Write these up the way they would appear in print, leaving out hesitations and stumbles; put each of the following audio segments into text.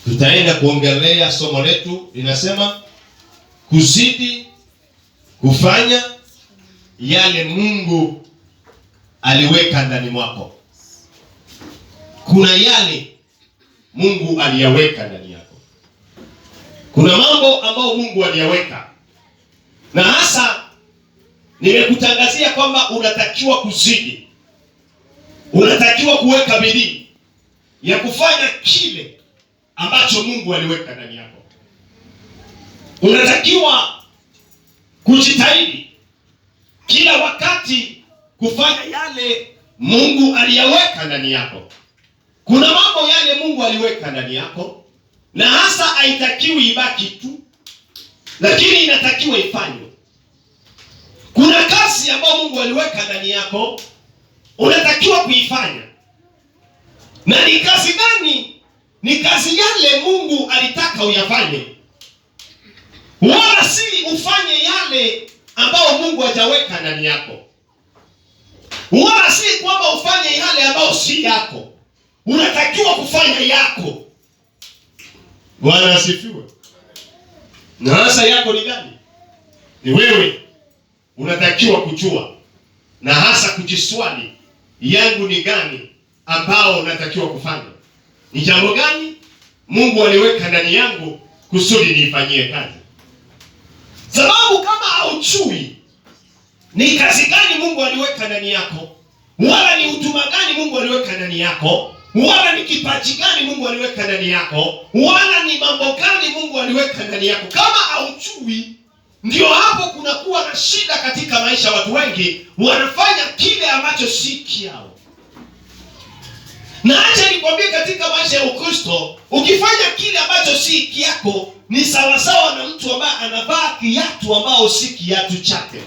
Tutaenda kuongelea somo letu linasema kuzidi kufanya yale Mungu aliweka ndani mwako. Kuna yale Mungu aliyaweka ndani yako. Kuna mambo ambayo Mungu aliyaweka. Na hasa nimekutangazia kwamba unatakiwa kuzidi. Unatakiwa kuweka bidii ya kufanya kile ambacho Mungu aliweka ndani yako. Unatakiwa kujitahidi kila wakati kufanya yale Mungu aliyaweka ndani yako. Kuna mambo yale Mungu aliweka ndani yako, na hasa haitakiwi ibaki tu, lakini inatakiwa ifanywe. Kuna kazi ambayo Mungu aliweka ndani yako, unatakiwa kuifanya. Na ni kazi gani? Ni kazi yale Mungu alitaka uyafanye. Wala si ufanye yale ambayo Mungu hajaweka ndani yako. Wala si kwamba ufanye yale ambayo si yako. Unatakiwa kufanya yako. Bwana asifiwe. Na hasa yako ni gani? Ni wewe. Unatakiwa kujua na hasa kujiswali, yangu ni gani ambao unatakiwa kufanya? Ni jambo gani Mungu aliweka ndani yangu kusudi niifanyie kazi? Sababu kama haujui ni kazi gani Mungu aliweka ndani yako, wala ni huduma gani Mungu aliweka ndani yako, wala ni kipaji gani Mungu aliweka ndani yako, wala ni mambo gani Mungu aliweka ndani yako, kama haujui, ndio hapo kunakuwa na shida katika maisha. Watu wengi wanafanya kile ambacho si kiao. Na acha nikwambie, katika maisha ya Ukristo, ukifanya kile ambacho si kiako, ni sawasawa na mtu ambaye anavaa kiatu ambao si kiatu chake.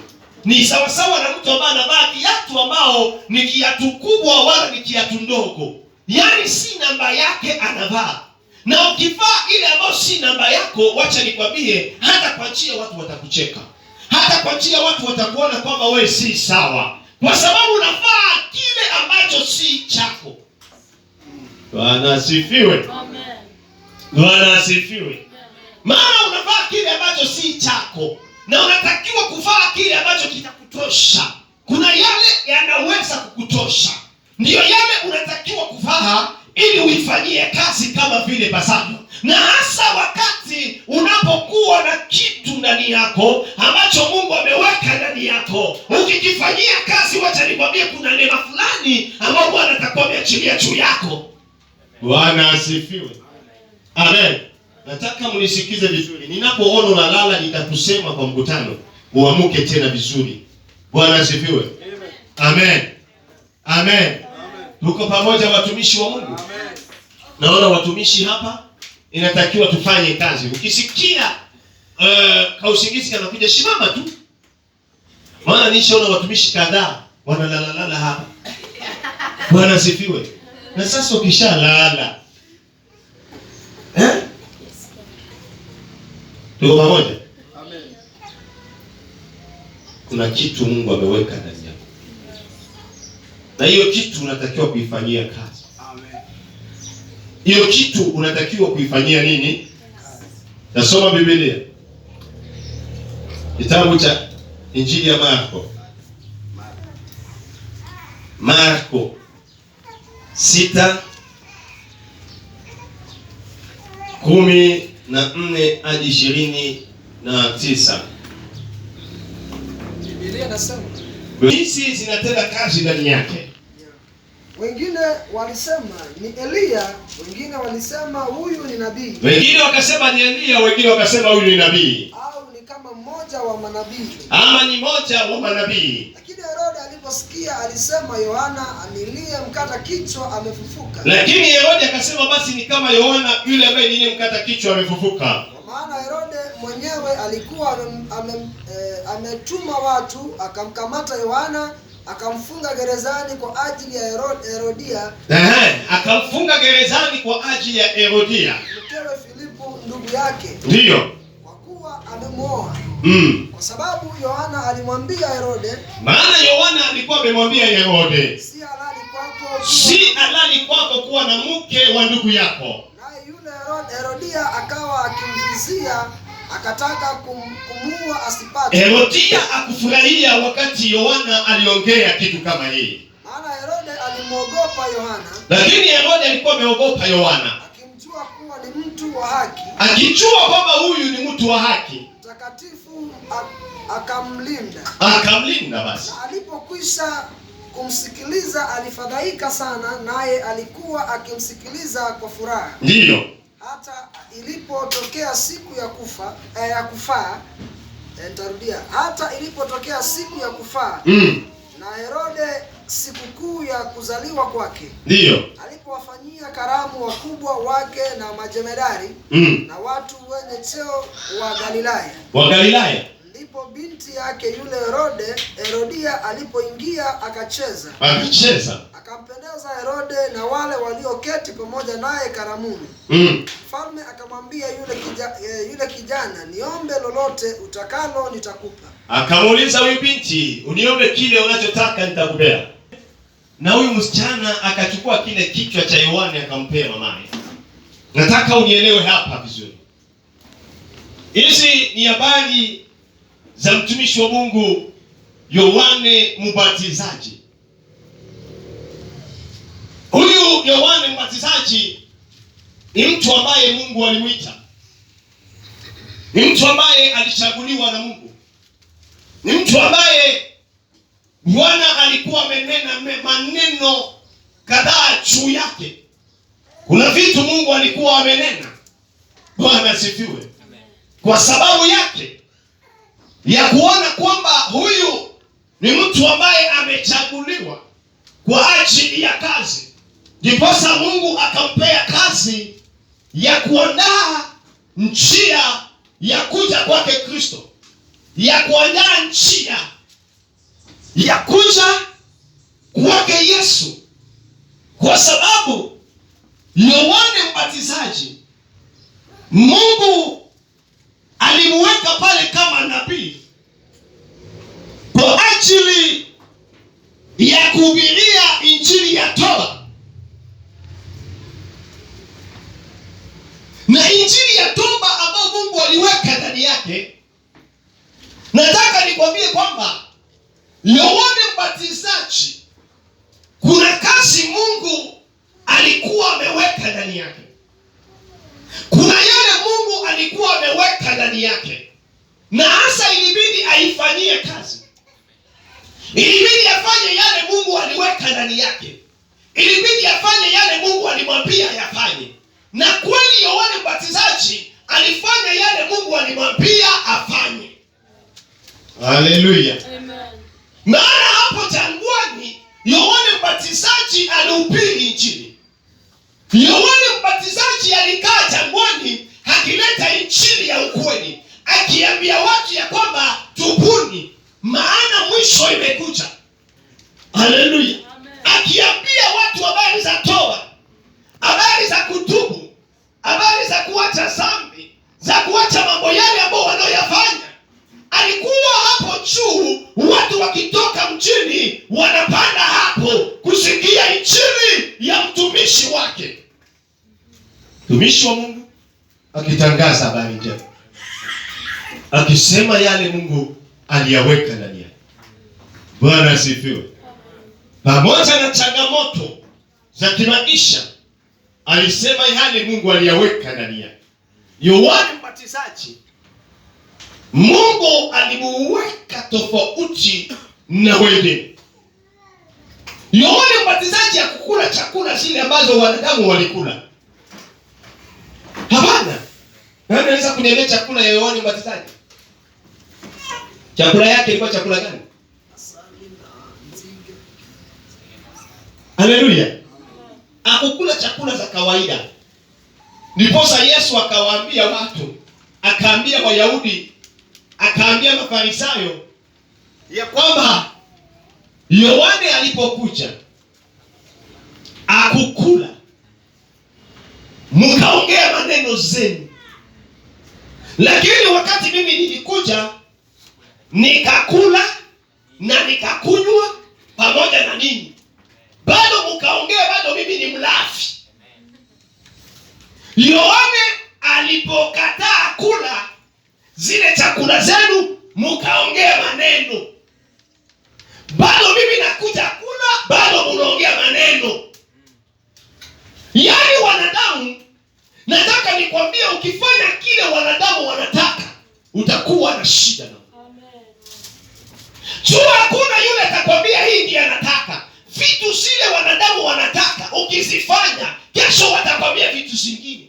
Ni sawasawa na mtu ambaye anavaa kiatu ambao ni kiatu kubwa wala ni kiatu ndogo. Yaani si namba yake anavaa. Na ukivaa ile ambayo si namba yako, wacha nikwambie, hata kwa njia watu watakucheka. Hata kwa njia watu watakuona kwamba wewe si sawa, kwa sababu unavaa kile ambacho si chako. Bwana asifiwe. Amen. Bwana asifiwe. Maana unavaa kile ambacho si chako, na unatakiwa kuvaa kile ambacho kitakutosha. Kuna yale yanaweza kukutosha, ndio yale unatakiwa kuvaa ili uifanyie kazi kama vile pasavyo. Na hasa wakati unapokuwa na kitu ndani yako ambacho Mungu ameweka ndani yako, ukikifanyia kazi, wacha nikwambie, kuna neema fulani ambayo Bwana atakuwa ameachilia juu yako. Bwana asifiwe. Amen. Nataka mnisikize vizuri. Ninapoona unalala nitakusema kwa mkutano, uamuke tena vizuri. Bwana asifiwe. Amen. Amen. Tuko pamoja watumishi wa Mungu. Amen. Naona watumishi hapa inatakiwa tufanye kazi. Ukisikia kausingizi kanakuja, simama tu. Maana nishaona watumishi kadhaa wanalalala hapa. Bwana asifiwe. Na sasa ukishalala, tuko pamoja? Amen. Kuna kitu Mungu ameweka ndani yako, na hiyo kitu unatakiwa kuifanyia kazi. Amen. Hiyo kitu unatakiwa kuifanyia nini? Nasoma Biblia. Kitabu cha Injili ya Marko 6:14 hadi 29. Biblia inasema hizi zinatenda kazi ndani yake. Wengine walisema ni Elia, wengine walisema huyu ni nabii. Wengine wakasema ni Elia, wengine wakasema huyu ni nabii. Au ni kama mmoja wa manabii. Ama ni mmoja wa manabii. Lakini Herode aliposikia alisema Yohana aliyemkata kichwa amefufuka. Lakini Herode akasema basi ni kama Yohana yule ambaye aliyemkata kichwa amefufuka. Kwa maana Herode mwenyewe alikuwa ametuma watu akamkamata Yohana, akamfunga gerezani kwa ajili ya Herodia. Akamfunga gerezani kwa ajili ya Herodia, mkewe Filipo ndugu yake. Ndiyo. Kwa kuwa amemwoa. Kwa sababu Yohana alimwambia Herode. Maana Yohana alikuwa amemwambia Herode, si halali kwako kuwa na mke wa ndugu yako. Naye Herodia akawa akimvizia, akataka kumuua asipate. Herodia akufurahia wakati Yohana aliongea kitu kama hii. Maana Herode alimwogopa Yohana. Lakini Herode alikuwa ameogopa Yohana, akimjua kuwa ni mtu wa haki, akijua kwamba huyu ni mtu wa haki mtakatifu, akamlinda. Basi na alipokwisha kumsikiliza alifadhaika sana, naye alikuwa akimsikiliza kwa furaha. Ndiyo. Hata ilipotokea siku ya kufaa, hata ilipotokea siku ya kufaa, na Herode sikukuu ya kuzaliwa kwake, ndiyo, alipowafanyia karamu wakubwa wake na majemedari na watu wenye cheo wa Galilaya, ndipo binti yake yule Herodia alipoingia akacheza. Akampendeza Herode na wale walioketi pamoja naye karamuni. Mfalme akamwambia yule kijana, niombe lolote utakalo nitakupa. Akamuuliza huyu binti, uniombe kile unachotaka nitakupea. Na huyu msichana akachukua kile kichwa cha Yohana akampea mamaye. Nataka unielewe hapa vizuri. Hizi ni habari za mtumishi wa Mungu Yohana Mbatizaji. Huyu Yohana Mbatizaji ni mtu ambaye Mungu alimuita. Ni mtu ambaye alichaguliwa na Mungu. Ni mtu ambaye Bwana alikuwa amenena maneno kadhaa juu yake. Kuna vitu Mungu alikuwa amenena. Bwana asifiwe. Kwa sababu yake ya kuona kwamba huyu ni mtu ambaye amechaguliwa kwa ajili ya kazi, ndiposa Mungu akampea kazi ya kuandaa njia ya kuja kwake Kristo, ya kuandaa njia ya kuja kwake Yesu. Kwa sababu Yohana Mbatizaji Mungu alimweka pale kama nabii kwa ajili ya kuhubiria injili ya toba. Na injili ya toba ambayo Mungu aliweka ndani yake, nataka nikwambie kwamba Yohana Mbatizaji kuna kazi Mungu alikuwa ameweka ndani yake. Kuna yale Mungu alikuwa ameweka ndani yake, na hasa ilibidi aifanyie kazi. Ilibidi afanye yale Mungu aliweka ndani yake. Ilibidi afanye yale Mungu alimwambia yafanye. Na kweli Yohana Mbatizaji alifanya yale Mungu alimwambia afanye. Haleluya. Amen. Maana hapo jangwani Yohana Mbatizaji alihubiri injili. Yohana Mbatizaji alikaa jangwani akileta injili ya ukweli, akiambia watu ya kwamba tubuni, maana mwisho imekuja. Haleluya. Akiambia watu habari za toba, habari za kutubu, habari za kuacha dhambi, za kuacha mambo yale ambayo wanayoyafanya. Alikuwa hapo juu, watu wakitoka mjini wanapanda hapo kusikia injili ya mtumishi wake. Mtumishi wa Mungu akitangaza habari njema, akisema yale Mungu aliyaweka ndani yake. Bwana asifiwe. Pamoja na changamoto za kimaisha, alisema yale Mungu aliyaweka ndani yake. Yohana Mbatizaji Mungu alimuweka tofauti na wengine. Yohana Mbatizaji hakukula chakula zile ambazo wanadamu walikula. Hapana. Nani anaweza kuniambia chakula ya Yohana Mbatizaji? Chakula yake ilikuwa chakula gani? Haleluya. Hakukula chakula za kawaida. Ndiposa Yesu akawaambia watu, akaambia Wayahudi, akaambia Mafarisayo ya kwamba Yohana alipokuja akukula, mkaongea maneno zenu, lakini wakati mimi nilikuja nikakula na nikakunywa pamoja na ninyi, bado mkaongea, bado mimi ni mlafi. Yohana mlipokataa kula zile chakula zenu, mkaongea maneno. Bado mimi nakuja kula, bado mnaongea maneno. Yaani wanadamu, nataka nikwambie, ukifanya kile wanadamu wanataka, utakuwa na shida na. Jua hakuna yule atakwambia hii ndiye anataka. Vitu zile wanadamu wanataka, ukizifanya, kesho watakwambia vitu zingine.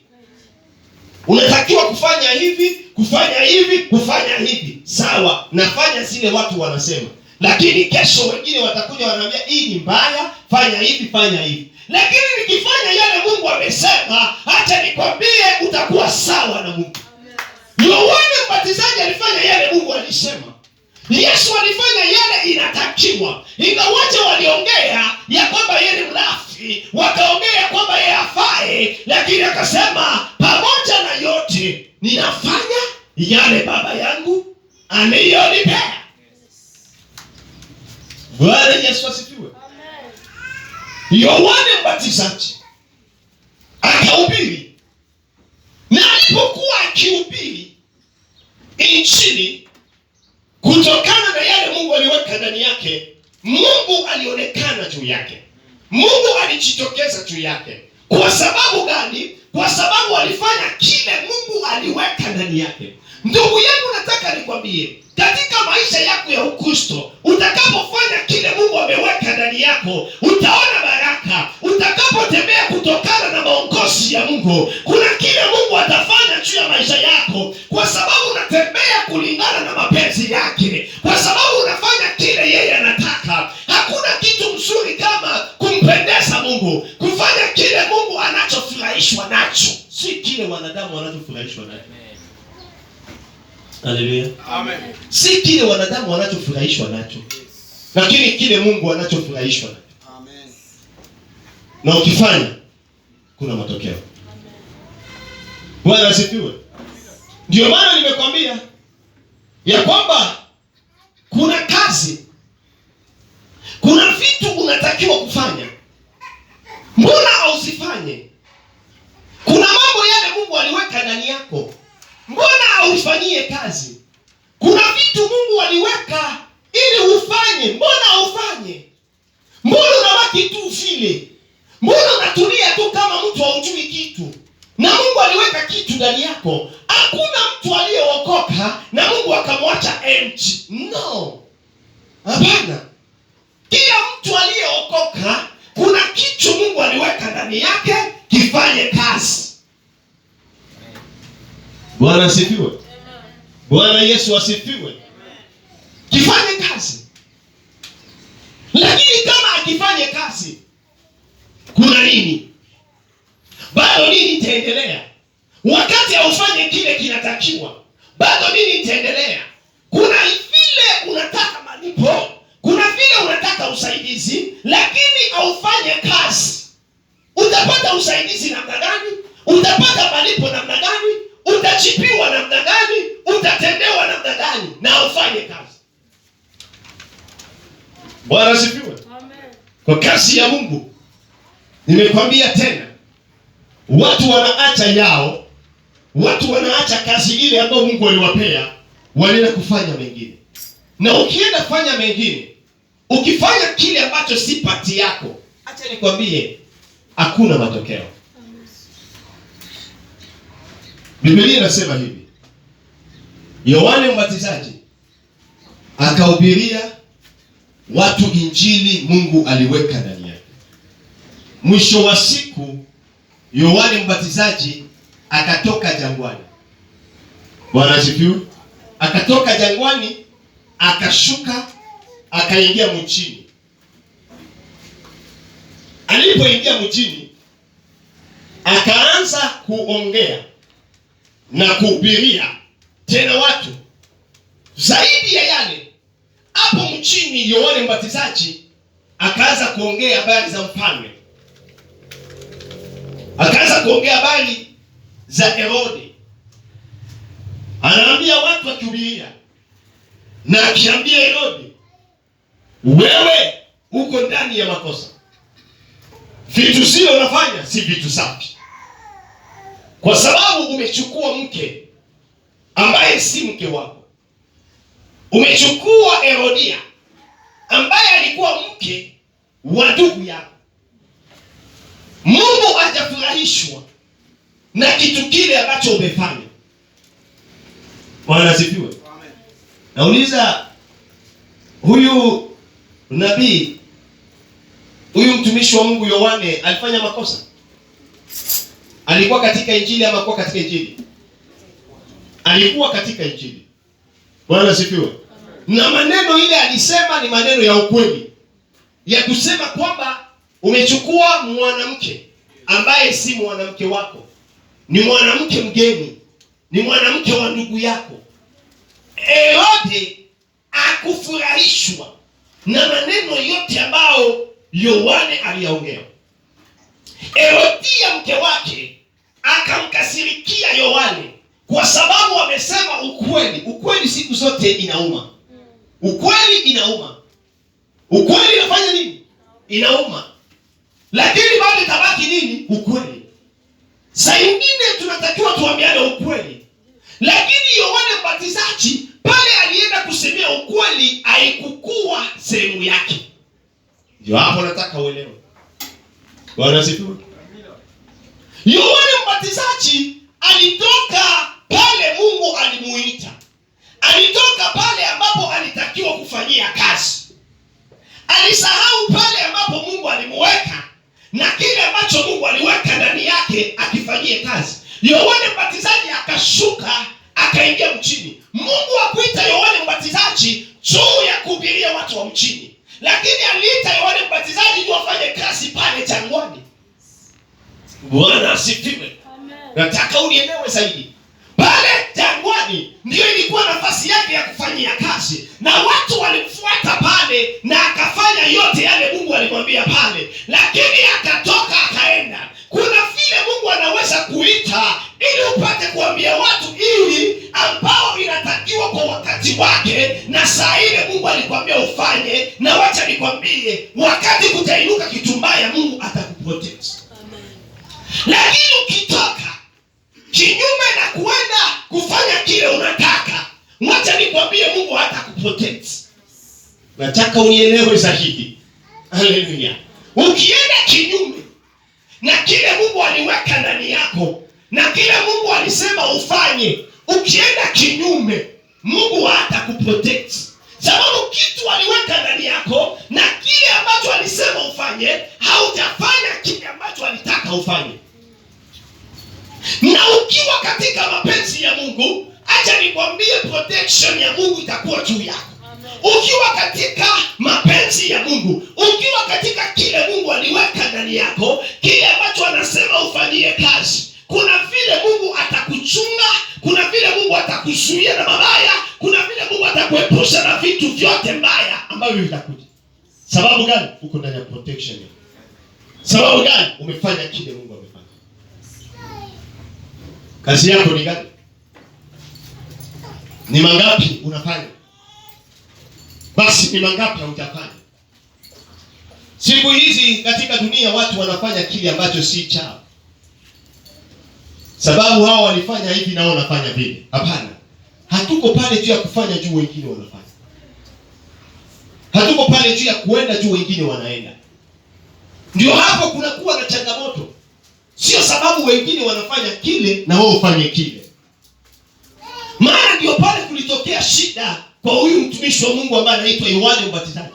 Unatakiwa kufanya hivi, kufanya hivi, kufanya hivi. Sawa, nafanya zile watu wanasema. Lakini kesho wengine watakuja wanaambia hii ni mbaya, fanya hivi, fanya hivi. Lakini nikifanya yale Mungu amesema, acha nikwambie, utakuwa sawa na Mungu. Yohana Mbatizaji alifanya yale Mungu alisema. Yesu alifanya yale inatakiwa. Ingawaje waliongea ya kwamba yeye ni mlafi, wakaongea kwamba yeye hafai, lakini akasema pamoja na yote ninafanya yale Baba yangu aliyonipea. Bwana Yesu asifiwe. Amen. Yohana Mbatizaji akahubiri, na alipokuwa akihubiri injili kutokana na yale Mungu aliweka ndani yake, Mungu alionekana juu yake. Mungu alijitokeza juu yake. Kwa sababu gani? Kwa sababu alifanya kile Mungu aliweka ndani yake. Ndugu yangu, nataka nikwambie, katika maisha yako ya Ukristo, utakapofanya kile Mungu ameweka ndani yako, utaona baraka. Utakapotembea kutokana na maongozi ya Mungu, kuna kile Mungu atafanya juu ya maisha yako, kwa sababu unatembea kulingana na mapenzi yake, kwa sababu unafanya kile yeye anataka. Hakuna kitu mzuri kama kumpendeza Mungu, kufanya kile Mungu anachofurahishwa nacho, si kile wanadamu wanachofurahishwa nacho. Haleluya. Amen. Si kile wanadamu wanachofurahishwa nacho, lakini kile Mungu anachofurahishwa nacho. Amen. Na ukifanya kuna matokeo. Amen. Bwana asifiwe. Ndio maana nimekwambia ya kwamba kuna kazi, kuna vitu unatakiwa kufanya. Mbona hausifanye? Kuna mambo yale Mungu aliweka ndani yako, mbona haufanyie kazi? Kuna vitu Mungu aliweka ili ufanye, mbona haufanye? Mbona unabaki tu vile? Mbona unatulia tu kama mtu haujui kitu? Na Mungu aliweka kitu ndani yako. Hakuna mtu aliyeokoka na Mungu akamwacha empty. No. Hapana. Kila mtu aliyeokoka kuna kitu Mungu aliweka ndani yake kifanye kazi. Bwana asifiwe. Bwana Yesu asifiwe. Kifanye kazi. Lakini kama akifanye kazi, kuna nini? Bado nini itaendelea? Wakati haufanye kile kinatakiwa, bado nini itaendelea? Kuna vile unataka malipo, kuna vile unataka usaidizi, lakini haufanye kazi. Utapata usaidizi namna gani? Utapata malipo namna gani? Utachipiwa namna gani? Utatendewa namna gani? Na ufanye kazi. Bwana asifiwe. Amen. Kwa kazi ya Mungu, nimekwambia tena, watu wanaacha yao, watu wanaacha kazi ile ambayo Mungu aliwapea, wanaenda kufanya mengine. Na ukienda fanya mengine, ukifanya kile ambacho si pati yako, acha nikwambie, hakuna matokeo. Biblia inasema hivi, Yohana Mbatizaji akahubiria watu injili Mungu aliweka ndani yake. Mwisho wa siku, Yohana Mbatizaji akatoka jangwani. Bwana asifiwe. Akatoka jangwani, akashuka, akaingia mjini. Alipoingia mjini, akaanza kuongea na kuhubiria tena watu zaidi ya yale. Hapo mjini Yohana Mbatizaji akaanza kuongea habari za mfalme. Akaanza kuongea habari za Herode. Anaambia watu akihubiria, na akiambia Herode, wewe uko ndani ya makosa. Vitu zile unafanya si vitu safi. Kwa sababu umechukua mke ambaye si mke wako. Umechukua Herodia ambaye alikuwa mke wa ndugu yako. Mungu hajafurahishwa na kitu kile ambacho umefanya. Bwana asifiwe. Amen. Nauliza, huyu nabii, huyu mtumishi wa Mungu Yohane alifanya makosa? Alikuwa katika injili ama hakuwa katika injili? Alikuwa katika injili. Bwana asifiwe. Na maneno ile alisema ni maneno ya ukweli, ya kusema kwamba umechukua mwanamke ambaye si mwanamke wako, ni mwanamke mgeni, ni mwanamke wa ndugu yako. Herode akufurahishwa na maneno yote ambayo Yohane aliyaongea. Herodia mke wake akamkasirikia Yohane kwa sababu amesema ukweli. Ukweli siku zote inauma. Ukweli inauma. Ukweli inafanya nini? Inauma. Lakini bado itabaki nini? Ukweli. Saa nyingine tunatakiwa tuambiane ukweli. Lakini Yohane Mbatizaji pale alienda kusemea ukweli, haikukua sehemu yake. Ndio hapo nataka uelewe. Bwana asifiwe. Yohane Mbatizaji alitoka pale Mungu alimuita. Alitoka pale ambapo alitakiwa kufanyia kazi. Alisahau pale ambapo Mungu alimuweka na kile ambacho Mungu aliweka ndani yake akifanyie kazi. Yohane Mbatizaji akashuka akaingia mchini. Mungu hakuita Yohane Mbatizaji juu ya kuhubiria watu wa mchini, lakini aliita Yohane Mbatizaji juu afanye kazi pale jangwani. Bwana asifiwe. Amen. Nataka unielewe zaidi. Pale jangwani ndio ilikuwa nafasi yake ya kufanyia kazi, na watu walimfuata pale na akafanya yote yale Mungu alimwambia pale, lakini akatoka akaenda. Kuna vile Mungu anaweza kuita ili upate kuambia watu ili ambao inatakiwa kwa wakati wake, na saa ile Mungu alikwambia ufanye. Na wacha nikwambie, wakati kutainuka kitu mbaya, Mungu atakuprotect. Amen. Lakini ukitoka kinyume na kuenda kufanya kile unataka, wacha nikwambie, Mungu hatakuprotect. Nataka unielewe zaidi. Haleluya. Ukienda kinyume na kile Mungu aliweka ndani yako, na kile Mungu alisema ufanye, ukienda kinyume, Mungu hatakuprotect. Sababu kitu aliweka ndani yako na kile ambacho alisema ufanye, haujafanya kile ambacho alitaka ufanye. Na ukiwa katika mapenzi ya Mungu, acha nikwambie, protection ya Mungu itakuwa juu yako. Ukiwa katika mapenzi ya Mungu, ukiwa katika kile Mungu aliweka ndani yako, kile ambacho anasema ufanyie kazi, kuna vile Mungu atakuchunga, kuna vile Mungu atakuzuia na mabaya, kuna vile Mungu atakuepusha na vitu vyote mbaya ambavyo vitakuja. Sababu gani? Uko ndani ya protection. Sababu gani? Umefanya kile Mungu amefanya. Kazi yako ni gani? Ni mangapi unafanya? Basi ni mangapi hujafanya? Siku hizi katika dunia watu wanafanya kile ambacho si chao, sababu hao walifanya hivi na wao wanafanya vile. Hapana. Hatuko pale juu ya kufanya juu wengine wanafanya. Hatuko pale juu ya kuenda juu wengine wanaenda. Ndio hapo kunakuwa na changamoto. Sio sababu wengine wanafanya kile na wao ufanye kile. Maana ndio pale kulitokea shida kwa huyu mtumishi wa Mungu ambaye anaitwa Yohane Mbatizaji.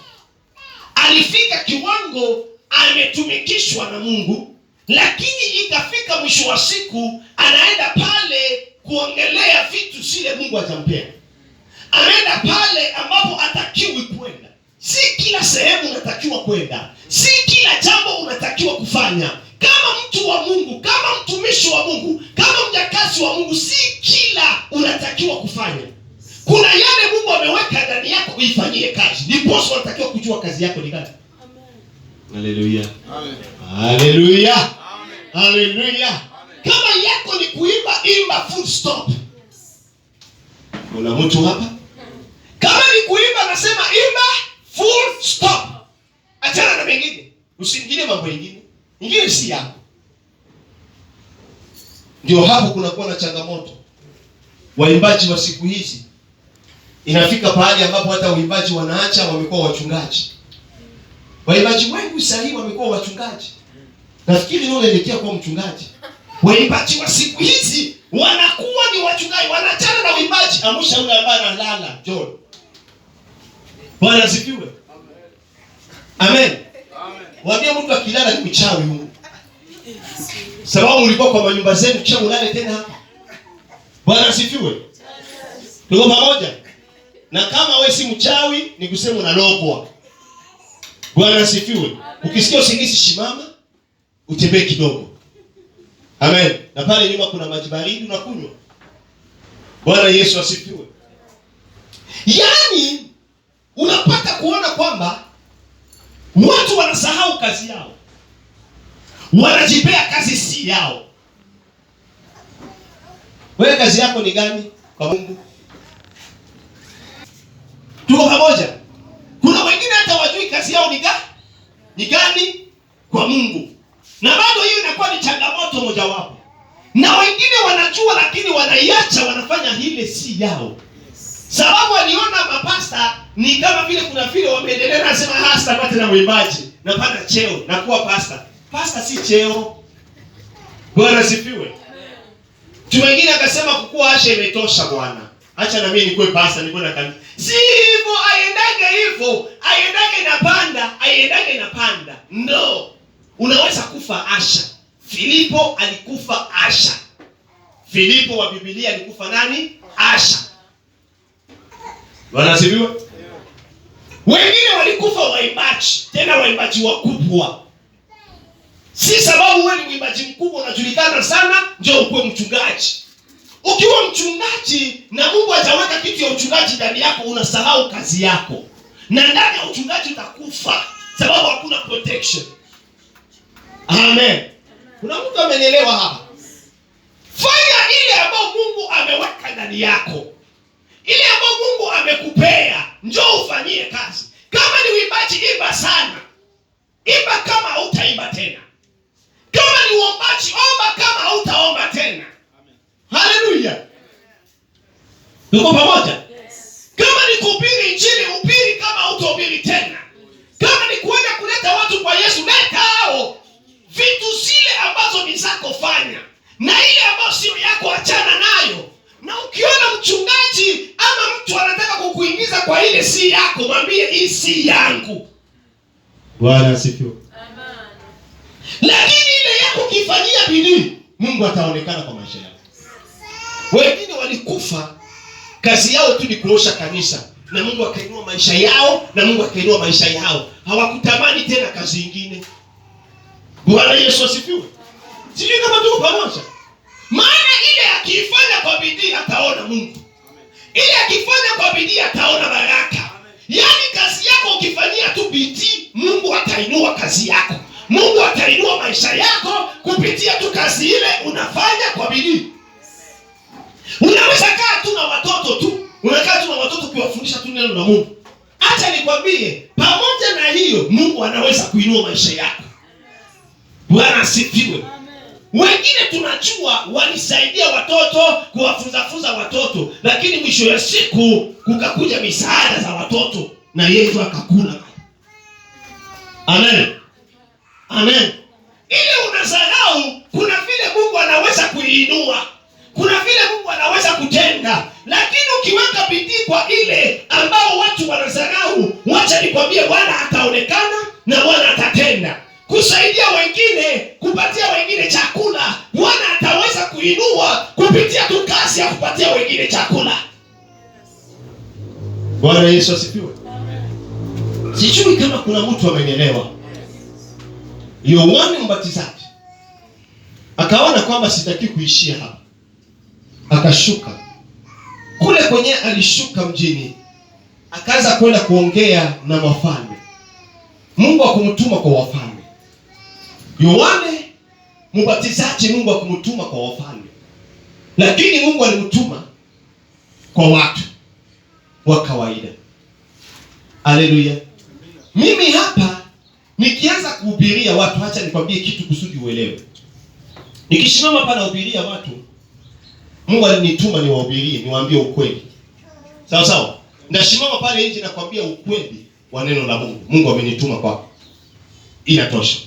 Alifika kiwango ametumikishwa na Mungu, lakini ikafika mwisho wa siku anaenda pale kuongelea vitu zile Mungu atampea. Anaenda pale ambapo hatakiwi kwenda. Si kila sehemu unatakiwa kwenda. Si kila jambo unatakiwa kufanya. Kama mtu wa Mungu, kama mtumishi wa Mungu, kama mjakazi wa Mungu, si kila unatakiwa kufanya. Kuna yale Mungu ameweka ndani yako uifanyie kazi. Ndipo unatakiwa kujua kazi yako ni gani. Amen. Haleluya. Amen. Haleluya. Amen. Haleluya. Kama yako ni kuimba, imba full stop. Kuna mtu hapa? Kama ni kuimba, nasema imba full stop. Achana na mengine. Usiingilie mambo mengine. Ingine si yako. Ndio Ndio hapo kunakuwa na changamoto. Waimbaji wa siku hizi inafika pahali ambapo hata waimbaji wanaacha, wamekuwa wachungaji. Waimbaji wengi sasa hivi wamekuwa wachungaji. Nafikiri ndio unaelekea kuwa mchungaji. Waimbaji wa siku hizi wanakuwa ni wachungaji, wanachana na uimbaji. Amusha yule ambaye analala, John. Bwana asifiwe. Amen. Waambie mtu akilala ni mchawi huyu. Sababu ulikuwa kwa manyumba zenu kisha ulale tena hapa. Bwana asifiwe. Tuko pamoja? Na kama wewe si mchawi ni kusema unalogwa. Bwana asifiwe. Ukisikia usingizi shimama, utembee kidogo. Amen. Na pale nyuma kuna maji baridi unakunywa. Bwana Yesu asifiwe. Yaani unapata kuona kwamba watu wanasahau kazi yao. Wanajipea kazi si yao. Wewe kazi yako ni gani kwa Mungu? Tuko pamoja? Kuna wengine hata wajui kazi yao ni gani kwa Mungu. Na bado hiyo inakuwa ni changamoto mojawapo. Na wengine wanajua lakini wanaiacha, wanafanya ile si yao. Sababu aliona mapasta ni kama vile kuna vile wameendelea na sema hasta pate na mwimbaji, napata cheo na kuwa pasta. Pasta si cheo. Bwana asifiwe. Mtu mwingine akasema kukua asha imetosha bwana. Acha na mimi nikuwe pasta, nikuwe na kanisa. Si hivyo, aiendage inapanda. No. Unaweza kufa asha. Filipo alikufa asha. Filipo wa Biblia alikufa nani? Asha. Bwana asifiwe. Wengine walikufa waimbaji, tena waimbaji wakubwa. Si sababu wewe ni mwimbaji mkubwa unajulikana sana ndio ukuwe mchungaji. Ukiwa mchungaji na Mungu hajaweka kitu ya uchungaji ndani yako, unasahau kazi yako. Na ndani ya uchungaji utakufa sababu hakuna protection. Amen. Kuna mtu amenielewa hapa? Fanya ile ambayo Mungu ameweka ndani yako. Ile ambayo Mungu amekupea, njoo ufanyie kazi. Kama ni uimbaji, imba sana. Imba kama hautaimba tena. Kama ni uombaji, omba kama hautaomba tena. Haleluya. Tuko pamoja? Kama ni kuhubiri injili, hubiri kama hautahubiri tena. Kama ni kuenda kuleta watu kwa Yesu, leta hao. Vitu zile ambazo ni zako fanya. Na ile ambayo sio yako achana nayo. Na ukiona mchungaji ama mtu anataka kukuingiza kwa ile si yako, mwambie hii si yangu. Bwana asifiwe. Amen. Lakini ile yako kifanyia bidii, Mungu ataonekana kwa maisha yako. Wengine walikufa kazi yao tu ni kuosha kanisa, na Mungu akainua maisha yao, na Mungu akainua maisha yao. Hawakutamani tena kazi nyingine. Bwana Yesu asifiwe. Sijui kama tuko pamoja. Maana ile akifanya kwa bidii ataona Mungu. Ile akifanya kwa bidii ataona baraka. Yaani kazi yako ukifanyia tu bidii, Mungu atainua kazi yako. Mungu atainua maisha yako kupitia tu kazi ile unafanya kwa bidii. Unaweza kaa tu na watoto tu. Unakaa tu na watoto kuwafundisha tu neno la Mungu. Acha nikwambie, pamoja na hiyo Mungu anaweza kuinua maisha yako. Bwana asifiwe. Wengine tunajua walisaidia watoto, kuwafunza watoto, lakini mwisho ya siku kukakuja misaada za watoto na yeye tu akakula. Amen. Amen. Ile unasahau kuna vile Mungu anaweza kuinua. Kuna vile Mungu anaweza kutenda. Lakini ukiweka bidii kwa ile ambao watu wanasahau, wacha nikwambie Bwana ataonekana na Bwana atatenda. Kusaidia wengine, kupatia wengine chakula, Bwana ataweza kuinua kupitia tu kazi ya kupatia wengine chakula. Bwana Yesu asifiwe. Sijui kama kuna mtu amenielewa. Yohana Mbatizaji akaona kwamba sitaki kuishia hapa. Akashuka. Kule kwenye alishuka mjini, akaanza kwenda kuongea na wafalme. Mungu akumtuma kwa wafalme. Yohana Mbatizaji Mungu akumtuma kwa wafalme. Lakini Mungu alimtuma kwa watu wa kawaida. Haleluya. Mimi hapa nikianza kuhubiria watu, acha nikwambie kitu kusudi uelewe. Nikisimama pale nahubiria watu, Mungu alinituma niwahubirie, niwaambie ukweli. Sawa sawa? Ndasimama pale nje nakwambia ukweli wa neno la Mungu. Mungu amenituma kwako. Inatosha.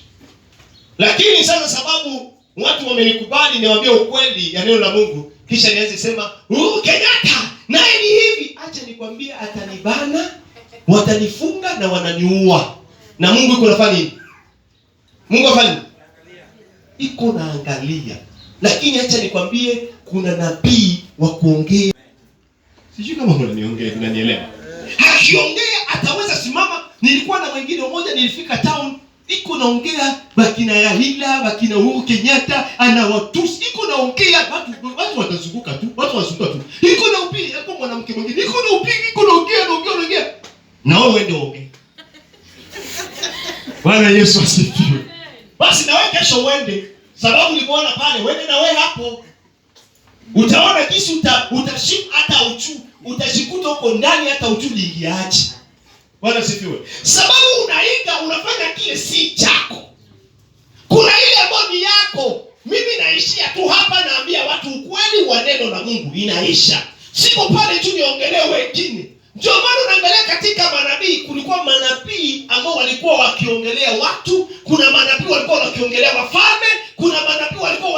Lakini sasa sababu watu wamenikubali niwaambie ukweli ya neno la Mungu, kisha nianze sema, Kenyatta naye ni hivi. Acha nikwambie atanibana, watanifunga na wananiua. Na Mungu yuko anafanya nini? Mungu afanye nini? Iko naangalia. Lakini acha nikwambie kuna nabii wa kuongea. Sijui kama unanielewa. Akiongea ataweza simama. Nilikuwa na wengine mmoja, nilifika town, iko naongea bakina ya hila, bakina Uhuru Kenyatta anawatusi, iko naongea watu watazunguka tu, watu wazunguka tu. Iko na upigi hapo, mwanamke mwingine iko na upigi, iko naongea. Na wewe ndio ongea. Bwana Yesu asifiwe. Basi na wewe kesho uende, sababu nilipoona pale, wewe na wewe hapo. Utaona kisi utashika hata utashikuta huko ndani hata liingiaje. Bwana asifiwe. Sababu unaiga, unafanya kile si chako. Kuna ile ambayo ni yako. Mimi naishia tu hapa, naambia watu ukweli wa neno la Mungu, inaisha. Siko pale tu niongelee wengine. Ndio maana unaangalia katika manabii, kulikuwa manabii ambao walikuwa wakiongelea watu, kuna manabii walikuwa wakiongelea wafalme, kuna manabii walikuwa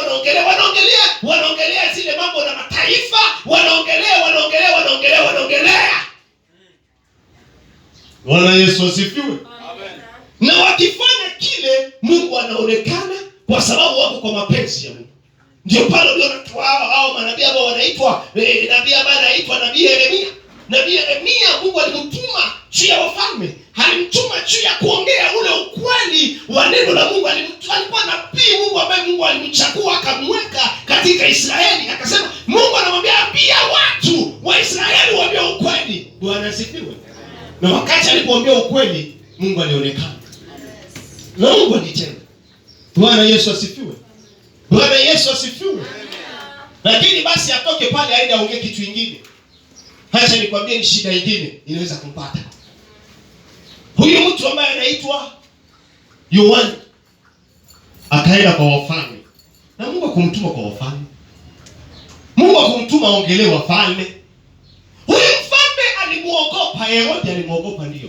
wanaongelea zile mambo na mataifa, wanaongelea. Bwana Yesu asifiwe. Amen. Na wakifanya kile, Mungu anaonekana kwa sababu wako kwa mapenzi ya Mungu. Ndio pale uliona hao manabii ambao wanaitwa nabii ambaye anaitwa nabii Yeremia. Nabii Yeremia Mungu alimtuma juu ya wafalme, alimtuma juu ya kuongea ule ukweli wa neno la Mungu. Alikuwa nabii Mungu ambaye Mungu alimchagua akamweka katika Israeli. Akasema Mungu anamwambia ambia watu wa Israeli waambie ukweli. Bwana asifiwe. Na wakati alipoambia ukweli, Mungu alionekana. Na Mungu alitenda. Bwana Yesu asifiwe. Bwana Yesu asifiwe. Lakini basi atoke pale aende aongee kitu kingine. Acha nikwambie ni shida nyingine inaweza kumpata. Huyu mtu ambaye anaitwa Yohana akaenda kwa wafalme. Na Mungu akumtuma kwa wafalme. Mungu akumtuma aongelee wafalme. Huyu mfalme alimuogopa, Herode alimuogopa ndio.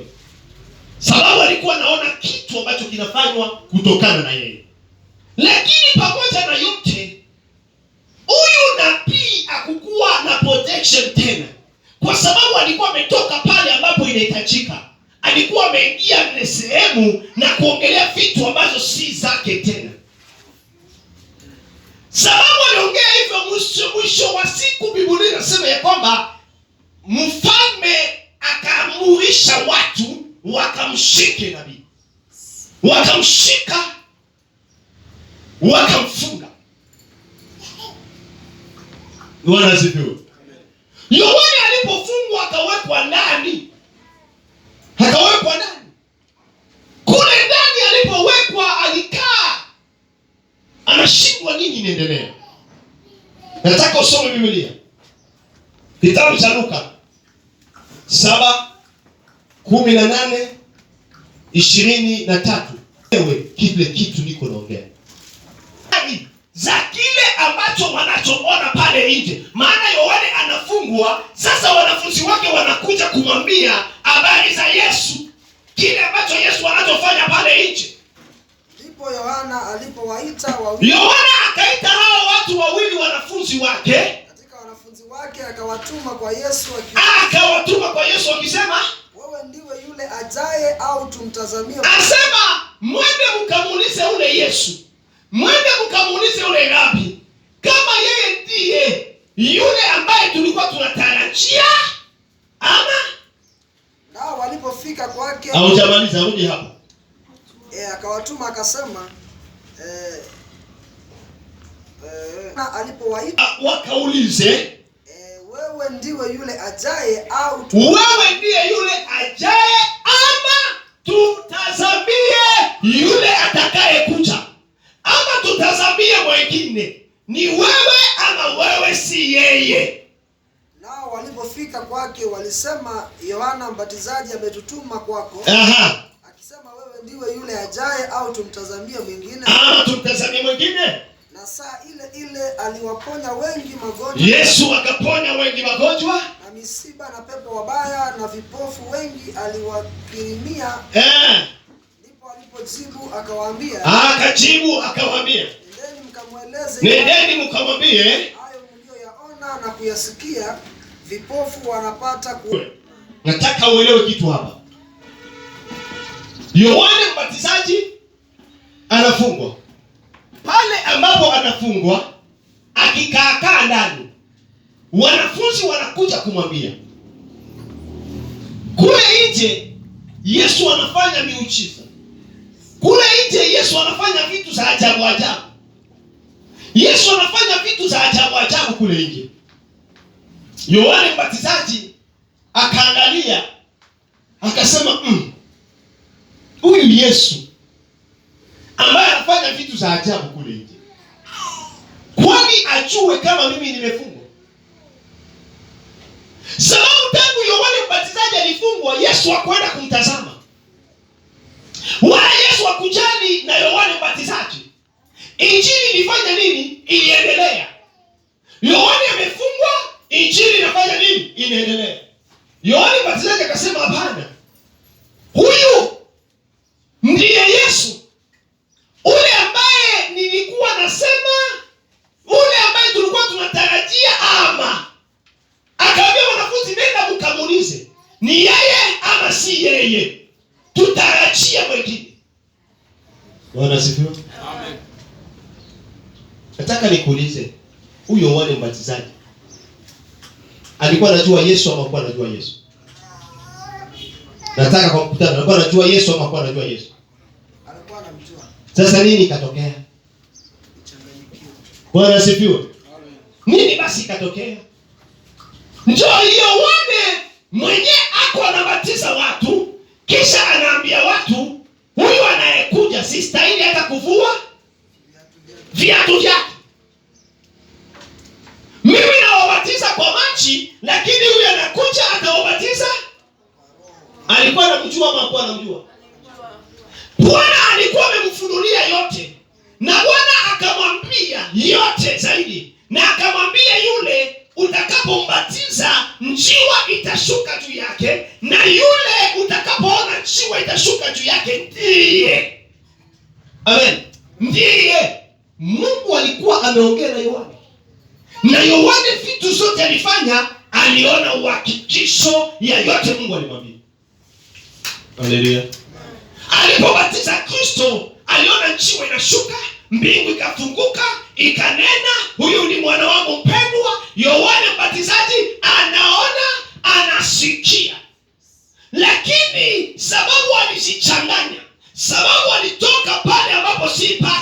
Sababu alikuwa anaona kitu ambacho kinafanywa kutokana na yeye. Lakini pamoja na yote, huyu nabii hakukuwa na protection tena. Kwa sababu alikuwa ametoka pale ambapo inahitajika. Alikuwa ameingia ile sehemu na kuongelea vitu ambazo si zake tena. Sababu aliongea hivyo, mwisho wa siku Biblia inasema ya kwamba mfalme akaamurisha watu wakamshike nabii. Wakamshika, wakamfunga. Bwana asifiwe. Yohana alipofungwa akawekwa ndani. Kule ndani alipowekwa alikaa. Anashindwa nini inaendelea. Nataka usome Biblia. Kitabu cha Luka 7:18-23. Wewe kile kitu niko naongea. Za kile ambacho wanachoona pale nje. Maana Yohana anafungwa, sasa wanafunzi wake wanakuja kumwambia habari za Yesu. Kile ambacho Yesu anachofanya pale nje. Ndipo Yohana alipowaita wawili. Yohana akaita hao watu wawili wanafunzi wake. Katika wanafunzi wake akawatuma kwa Yesu akisema, wewe ndiwe yule ajaye au tumtazamie? Asema mwende mkamuulize ule Yesu. Mwende mkamuulize ule Rabi kama yeye ndiye yule ambaye tulikuwa tunatarajia ama. Nao walipofika kwake, hujamaliza, rudi hapo. Akawatuma akasema na alipowaita wakaulize, wewe ndiwe yule ajaye au wewe ndiye yule ajaye ama tutazamie yule atakaye kuja, ama tutazamie mwingine? Ni wewe ama wewe si yeye? Nao walipofika kwake walisema, Yohana Mbatizaji ametutuma kwako. Akisema wewe ndiwe yule ajaye au tumtazamie mwingine? Tumtazamie mwingine. Na saa ile ile aliwaponya wengi magonjwa. Yesu akaponya wengi magonjwa. Na misiba na pepo wabaya na vipofu wengi aliwakirimia. Ndipo alipojibu akawaambia. Akajibu akawaambia. Nendeni mkamwambie. Hayo mlioyaona na kuyasikia, vipofu wanapata ku. Nataka uelewe kitu hapa. Yohane Mbatizaji anafungwa. Pale ambapo anafungwa, akikaa ndani, wanafunzi wanakuja kumwambia. Kule nje Yesu anafanya miujiza. Kule nje Yesu anafanya vitu za ajabu ajabu. Yesu anafanya vitu za ajabu ajabu kule nje. Yohane Mbatizaji akaangalia, akasema, huyu Yesu ambaye anafanya vitu za ajabu kule nje, kwani ajue kama mimi nimefungwa? Sababu tangu Yohane Mbatizaji alifungwa, Yesu hakwenda kumtazama, wala Yesu hakujali na Yohane Mbatizaji. Injili ilifanya nini? Iliendelea. Yohane amefungwa, injili inafanya nini? Inaendelea. Yohane Mbatizaji akasema, hapana, huyu ndiye Yesu, ule ambaye nilikuwa nasema, ule ambaye tulikuwa tunatarajia. Akaambia wanafunzi, nenda mkamuulize ni yeye ama si yeye, tutarajia mwingine. Bwana asifiwe. Amen. Nataka nikuulize, huyo Yohane Mbatizaji alikuwa anajua Yesu ama hakuwa anajua Yesu? Nataka kwa mkutano, alikuwa anajua Yesu ama hakuwa anajua Yesu? Alikuwa anamjua. Sasa nini ikatokea? Bwana asifiwe. Nini basi ikatokea? Njoo Yohane mwenye ako anabatiza watu, kisha anaambia watu, huyu anayekuja sistahili hata kuvua viatu vyake. Mimi nawabatiza kwa maji, lakini huyu anakuja atawabatiza. Alikuwa anamjua ama hakuwa anamjua? Bwana alikuwa amemfunulia yote, na Bwana akamwambia yote zaidi, na akamwambia yule utakapombatiza njiwa itashuka juu yake, na yule utakapoona njiwa itashuka juu yake ndiye. Amen. Ndiye. Mungu alikuwa ameongea na Yohane, na Yohane vitu zote alifanya, aliona uhakikisho ya yote Mungu alimwambia. Haleluya. Alipobatiza Kristo, aliona njiwa inashuka, mbingu ikafunguka, ikanena, huyu ni mwana wangu mpendwa. Yohane Mbatizaji anaona, anasikia. Lakini sababu alijichanganya, sababu alitoa